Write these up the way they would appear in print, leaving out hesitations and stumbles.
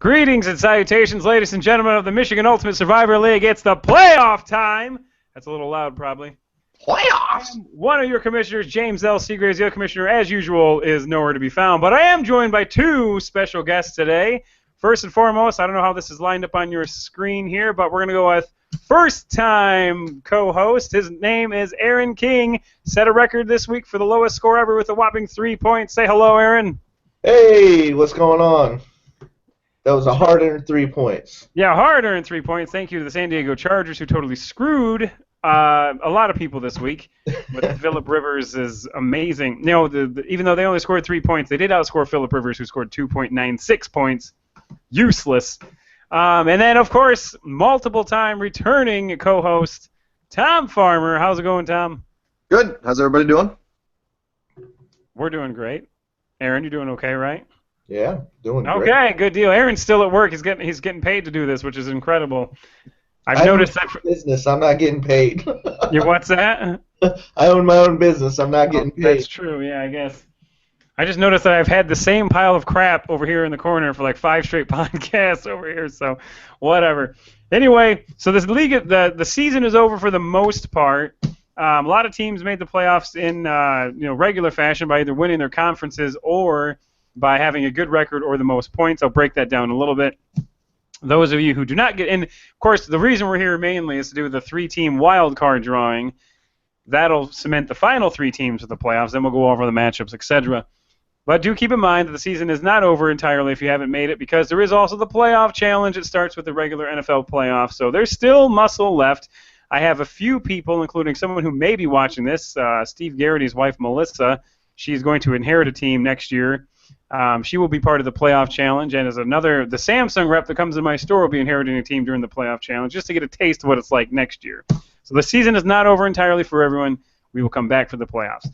Greetings and salutations, ladies and gentlemen of the Michigan Ultimate Survivor League. It's the playoff time. That's a little loud, probably. Playoffs! One of your commissioners, James L. Seagraves, the other commissioner, as usual, is nowhere to be found. But I am joined by two special guests today. First and foremost, I don't know how this is lined up on your screen here, but we're going to go with first-time co-host. His name is Aaron King. Set a record this week for the lowest score ever with a whopping 3 points. Say hello, Aaron. Hey, what's going on? That was a hard-earned 3 points. Yeah, hard-earned 3 points. Thank you to the San Diego Chargers, who totally screwed a lot of people this week. But Phillip Rivers is amazing. You know, even though they only scored 3 points, they did outscore Phillip Rivers, who scored 2.96 points. Useless. And then, of course, multiple-time returning co-host, Tom Farmer. How's it going, Tom? Good. How's everybody doing? We're doing great. Aaron, you're doing okay, right? Yeah, doing great. Okay, good deal. Aaron's still at work. He's getting paid to do this, which is incredible. I've noticed that. Business. I'm not getting paid. What's that? I own my own business. I'm not getting paid. That's true. Yeah, I guess. I just noticed that I've had the same pile of crap over here in the corner for like 5 straight podcasts over here. So, whatever. Anyway, so this league, the season is over for the most part. A lot of teams made the playoffs in regular fashion by either winning their conferences or by having a good record or the most points. I'll break that down a little bit. Those of you who do not get in, of course, the reason we're here mainly is to do the 3-team wild card drawing. That'll cement the final 3 teams of the playoffs. Then we'll go over the matchups, etc. But do keep in mind that the season is not over entirely if you haven't made it, because there is also the playoff challenge. It starts with the regular NFL playoffs, so there's still muscle left. I have a few people, including someone who may be watching this, Steve Garrity's wife, Melissa. She's going to inherit a team next year. She will be part of the playoff challenge, and as the Samsung rep that comes in my store will be inheriting a team during the playoff challenge, just to get a taste of what it's like next year. So the season is not over entirely for everyone. We will come back for the playoffs,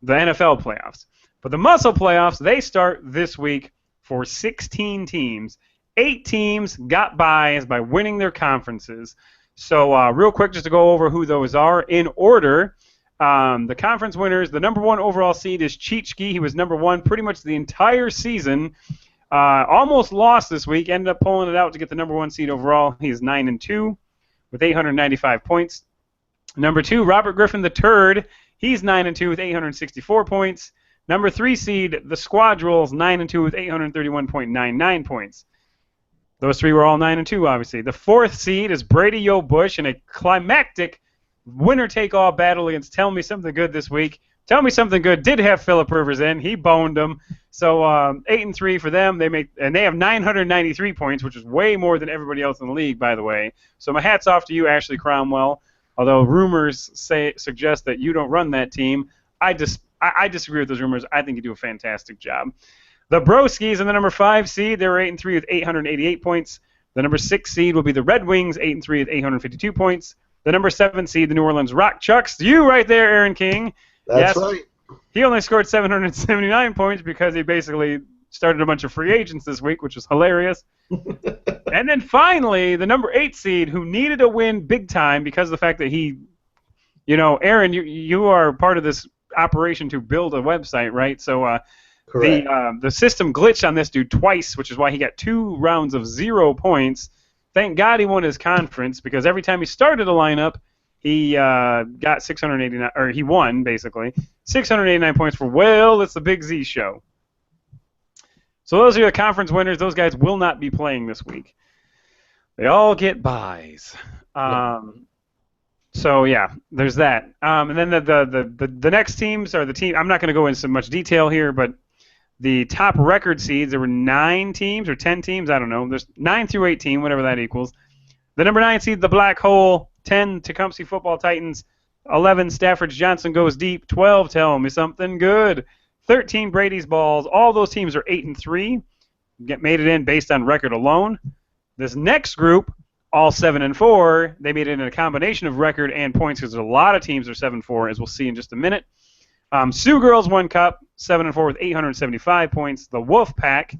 the NFL playoffs. But the MUSL playoffs, they start this week for 16 teams. 8 teams got buys by winning their conferences. So real quick, just to go over who those are in order. The conference winners, the number 1 overall seed is Chichki. He was number 1 pretty much the entire season. Almost lost this week. Ended up pulling it out to get the number 1 seed overall. He's 9-2 with 895 points. Number 2, Robert Griffin III. He's 9-2 with 864 points. Number 3 seed, the Squadrels, 9-2 with 831.99 points. Those 3 were all 9-2, obviously. The 4th seed is Brady Yo Bush in a climactic winner-take-all battle against Tell Me Something Good this week. Tell Me Something Good did have Phillip Rivers in. He boned him. So 8-3 for them. They have 993 points, which is way more than everybody else in the league, by the way. So my hat's off to you, Ashley Cromwell. Although rumors suggest that you don't run that team, I disagree with those rumors. I think you do a fantastic job. The Broskis in the number 5 seed. They were 8-3 with 888 points. The number 6 seed will be the Red Wings, 8-3 with 852 points. The number 7 seed, the New Orleans Rock Chucks. You right there, Aaron King. That's right. He only scored 779 points because he basically started a bunch of free agents this week, which was hilarious. And then finally, the number 8 seed, who needed a win big time because of the fact that he, Aaron, you are part of this operation to build a website, right? So the system glitched on this dude twice, which is why he got 2 rounds of 0 points. Thank God he won his conference, because every time he started a lineup, he got 689, or he won basically 689 points for, well, it's the Big Z show. So those are the conference winners. Those guys will not be playing this week. They all get buys. So yeah, there's that. And then the next teams are the team. I'm not going to go into so much detail here, but the top record seeds, there were 9 teams or 10 teams. I don't know. There's 9 through 18, whatever that equals. The number 9 seed, the Black Hole. 10, Tecumseh Football Titans. 11, Stafford Johnson Goes Deep. 12, Tell Me Something Good. 13, Brady's Balls. All those teams are 8-3. Made it in based on record alone. This next group, all 7-4, they made it in a combination of record and points, because a lot of teams are 7-4, as we'll see in just a minute. Sioux Girls won Cup, 7-4 with 875 points. The Wolf Pack,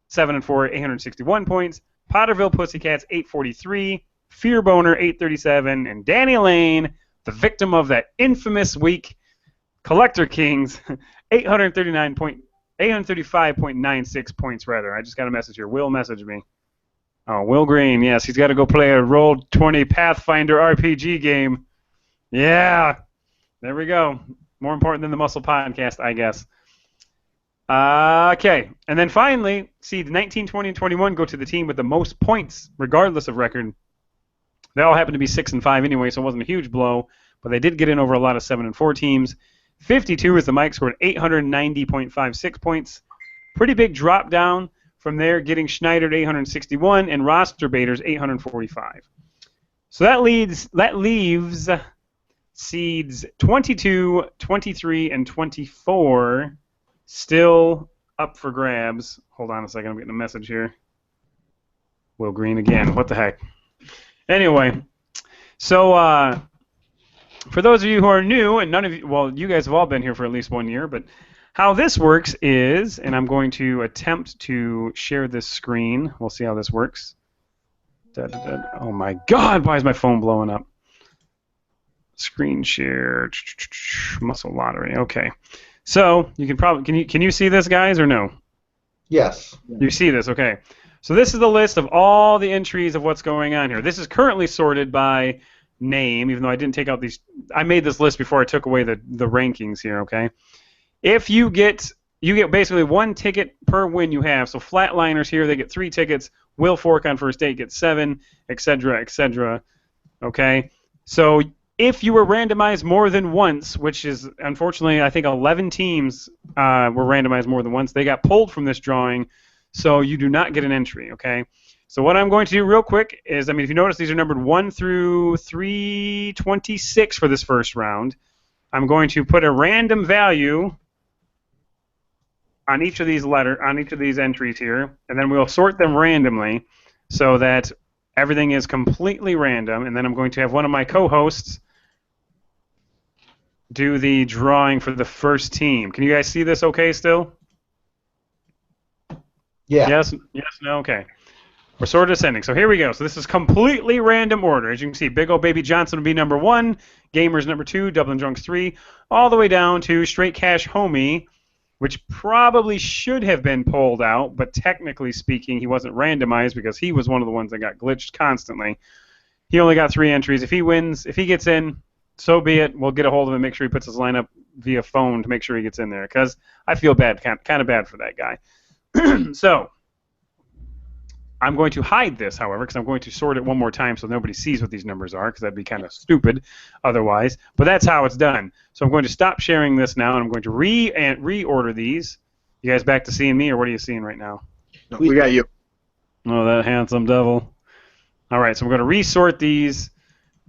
7-4, 861 points. Potterville Pussycats, 843. Fear Boner, 837. And Danny Lane, the victim of that infamous week, Collector Kings, 835.96 points, rather. I just got a message here. Will messaged me. Oh, Will Green, yes. He's got to go play a Roll20 Pathfinder RPG game. Yeah. There we go. More important than the MUSL Podcast, I guess. Okay. And then finally, seeds 19, 20, and 21 go to the team with the most points, regardless of record. They all happen to be 6 and 5 anyway, so it wasn't a huge blow, but they did get in over a lot of 7 and 4 teams. 52 is the Mike, scored 890.56 points. Pretty big drop down from there, getting Schneider at 861 and Roster Baiters 845. So that leaves seeds 22, 23, and 24 still up for grabs. Hold on a second, I'm getting a message here. Will Green again. What the heck? Anyway, so for those of you who are new, and none of you, well, you guys have all been here for at least 1 year, but how this works is, and I'm going to attempt to share this screen. We'll see how this works. Oh my God, why is my phone blowing up? Screen share, MUSL Lottery. Okay, so you can probably can you see this, guys, or no? Yes. You see this, okay. So this is the list of all the entries of what's going on here. This is currently sorted by name, even though I didn't take out these. I made this list before I took away the rankings here, okay? If you get basically 1 ticket per win you have. So flatliners here, they get 3 tickets. Will Fork on first date gets 7, etc., etc. Okay? So if you were randomized more than once, which is unfortunately I think 11 teams were randomized more than once, they got pulled from this drawing. So you do not get an entry, okay? So what I'm going to do real quick is, if you notice, these are numbered 1 through 326 for this first round. I'm going to put a random value on each of these entries here, and then we'll sort them randomly so that everything is completely random, and then I'm going to have one of my co-hosts do the drawing for the first team. Can you guys see this okay still? Yeah. Yes, no, okay. We're sort of ascending. So here we go. So this is completely random order. As you can see, Big Ol' Baby Johnson will be number 1, Gamers number 2, Dublin Drunks 3, all the way down to Straight Cash Homie, which probably should have been pulled out, but technically speaking, he wasn't randomized because he was one of the ones that got glitched constantly. He only got 3 entries. If he wins, if he gets in, so be it. We'll get a hold of him, make sure he puts his lineup via phone to make sure he gets in there, because I feel bad, kind of bad for that guy. So I'm going to hide this, however, because I'm going to sort it one more time so nobody sees what these numbers are, because that'd be kind of stupid otherwise. But that's how it's done. So I'm going to stop sharing this now, and I'm going to reorder these. You guys back to seeing me, or what are you seeing right now? No, we got you. Oh, that handsome devil. All right, so we're going to resort these.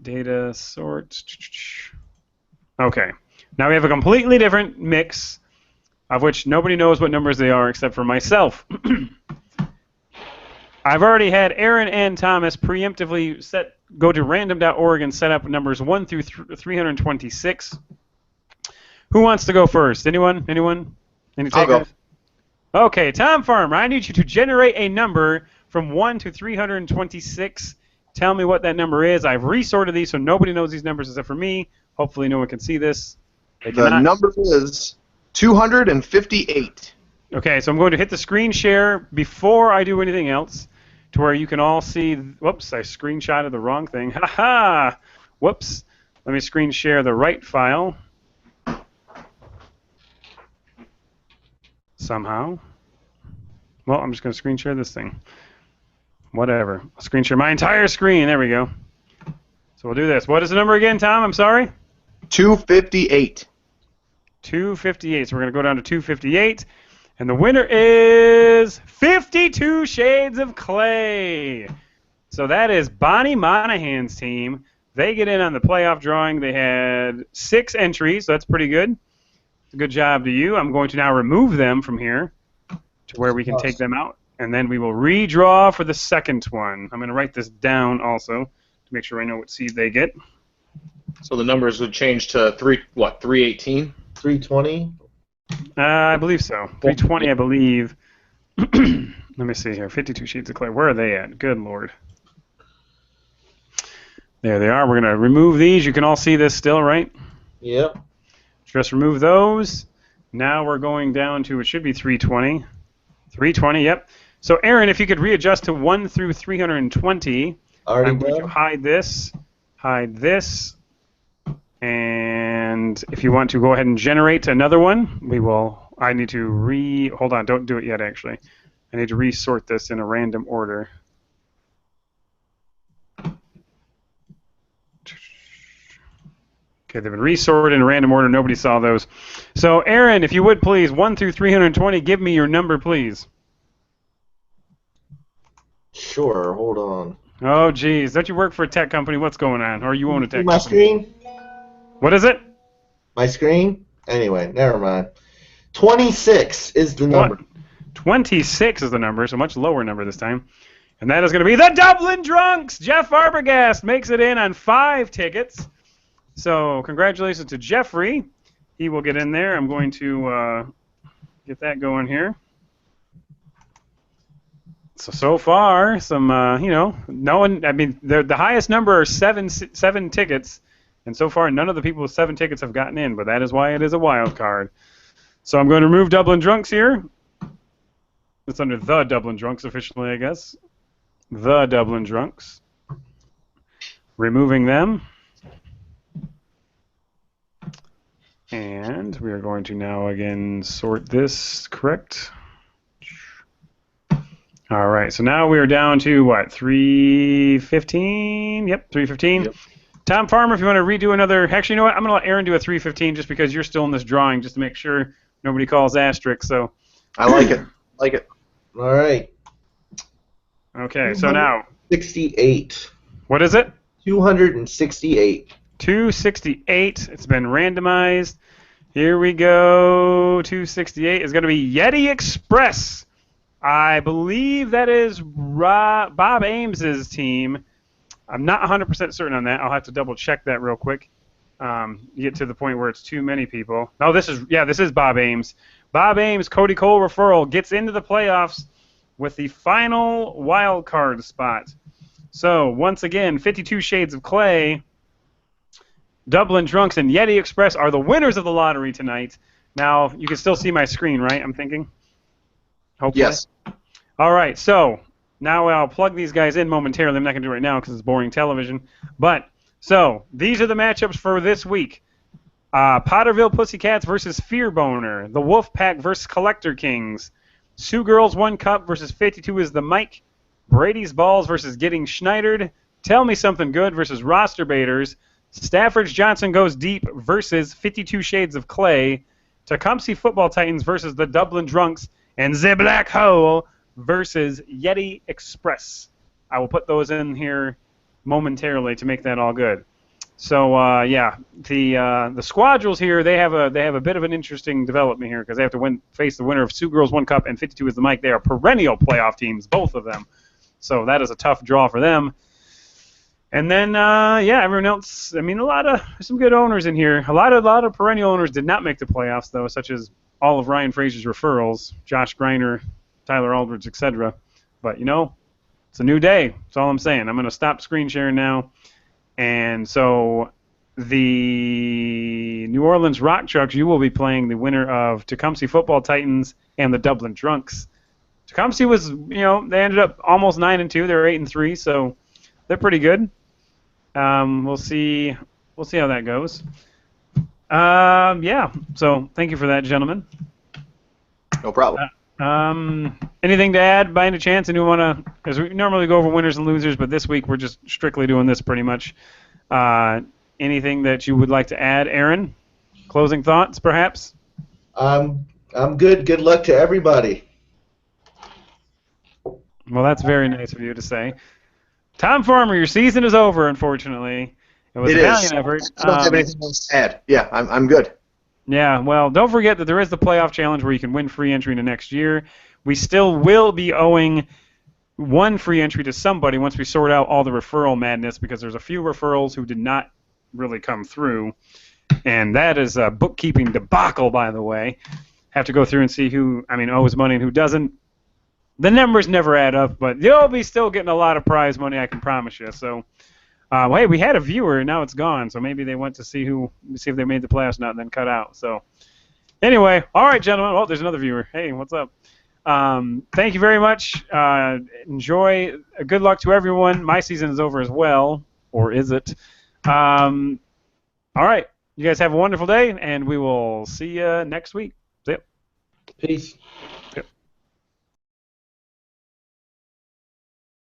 Data sort. Okay. Now we have a completely different mix, of which nobody knows what numbers they are except for myself. I've already had Aaron and Thomas preemptively go to random.org and set up numbers 1 through 326. Who wants to go first? Anyone? Any takers? I'll go. Okay, Tom Farmer, I need you to generate a number from 1 to 326. Tell me what that number is. I've resorted these so nobody knows these numbers except for me. Hopefully no one can see this. The number is 258. Okay, so I'm going to hit the screen share before I do anything else to where you can all see. Whoops, I screenshotted the wrong thing. Ha-ha! Whoops. Let me screen share the right file. Somehow. Well, I'm just going to screen share this thing. Whatever. I'll screen share my entire screen. There we go. So we'll do this. What is the number again, Tom? I'm sorry? 258. 258. So we're going to go down to 258. And the winner is 52 Shades of Clay. So that is Bonnie Monahan's team. They get in on the playoff drawing. They had 6 entries, so that's pretty good. Good job to you. I'm going to now remove them from here to where we can take them out. And then we will redraw for the second one. I'm going to write this down also to make sure I know what seed they get. So the numbers would change to 318? 320? I believe so. 320, I believe. Let me see here. 52 Shades of Clay. Where are they at? Good Lord. There they are. We're going to remove these. You can all see this still, right? Yep. Just remove those. Now we're going down to, it should be 320. 320, yep. So, Aaron, if you could readjust to 1 through 320, Already I'm going to done? hide this, and if you want to go ahead and generate another one, we will. I need to hold on, don't do it yet, actually. I need to resort this in a random order. Okay, they've been resorted in a random order. Nobody saw those. So, Aaron, if you would please, 1 through 320, give me your number, please. Sure, hold on. Oh, geez. Don't you work for a tech company? What's going on? Or you own a See tech my company? screen? What is it? My screen? Anyway, never mind. 26 is the number. 26 is the number, so much lower number this time. And that is going to be the Dublin Drunks. Jeff Arbogast makes it in on 5 tickets. So congratulations to Jeffrey. He will get in there. I'm going to get that going here. So far, some, no one, I mean, the highest number are seven tickets. And so far, none of the people with 7 tickets have gotten in, but that is why it is a wild card. So I'm going to remove Dublin Drunks here. It's under the Dublin Drunks officially, I guess. The Dublin Drunks. Removing them. And we are going to now again sort this correct. All right, so now we are down to what, 315? Yep, 315. Yep. Tom Farmer, if you want to redo another, actually, you know what? I'm going to let Aaron do a 315 just because you're still in this drawing, just to make sure nobody calls asterisk. So I like it. Like it. All right. Okay, so now 68. What is it? 268. 268. It's been randomized. Here we go. 268 is going to be Yeti Express. I believe that is Bob Ames's team. I'm not 100% certain on that. I'll have to double check that real quick. You get to the point where it's too many people. No, this is Bob Ames. Bob Ames, Cody Cole referral, gets into the playoffs with the final wild card spot. So, once again, 52 Shades of Clay, Dublin Drunks, and Yeti Express are the winners of the lottery tonight. Now, you can still see my screen, right? I'm thinking? Hopefully. Yes. All right, so now I'll plug these guys in momentarily. I'm not going to do it right now because it's boring television. But, so, these are the matchups for this week. Potterville Pussycats versus Fear Boner. The Wolfpack versus Collector Kings. Sioux Girls 1 Cup versus 52 is the Mike. Brady's Balls versus Getting Schneidered. Tell Me Something Good versus Roster Baiters. Stafford's Johnson Goes Deep versus 52 Shades of Clay. Tecumseh Football Titans versus the Dublin Drunks. And The Black Hole versus Yeti Express. I will put those in here momentarily to make that all good. So yeah, the Squadrels here, they have a bit of an interesting development here because they have to face the winner of Sioux Girls 1 Cup and 52 is the Mike. They are perennial playoff teams, both of them. So that is a tough draw for them. And then yeah, everyone else. I mean, some good owners in here. A lot of perennial owners did not make the playoffs though, such as all of Ryan Frazier's referrals, Josh Greiner, Tyler Aldridge, etc. But it's a new day. That's all I'm saying. I'm going to stop screen sharing now. And so the New Orleans Rock Trucks, you will be playing the winner of Tecumseh Football Titans and the Dublin Drunks. Tecumseh was, they ended up almost 9-2. They were 8-3, so they're pretty good. We'll see how that goes. Yeah. So thank you for that, gentlemen. No problem. Anything to add by any chance? Anyone want to? Because we normally go over winners and losers, but this week we're just strictly doing this pretty much. Anything that you would like to add, Aaron? Closing thoughts, perhaps? I'm good. Good luck to everybody. Well, that's very nice of you to say. Tom Farmer, your season is over, unfortunately. It was a valiant effort. I don't have anything else to add. Yeah, I'm good. Yeah, well, don't forget that there is the playoff challenge where you can win free entry into next year. We still will be owing one free entry to somebody once we sort out all the referral madness because there's a few referrals who did not really come through. And that is a bookkeeping debacle, by the way. Have to go through and see who, owes money and who doesn't. The numbers never add up, but you'll be still getting a lot of prize money, I can promise you. So, hey, we had a viewer, now it's gone. So maybe they went to see if they made the playoffs or not, and then cut out. So, anyway, all right, gentlemen. Well, there's another viewer. Hey, what's up? Thank you very much. Enjoy. Good luck to everyone. My season is over as well, or is it? All right. You guys have a wonderful day, and we will see you next week. See ya. Peace.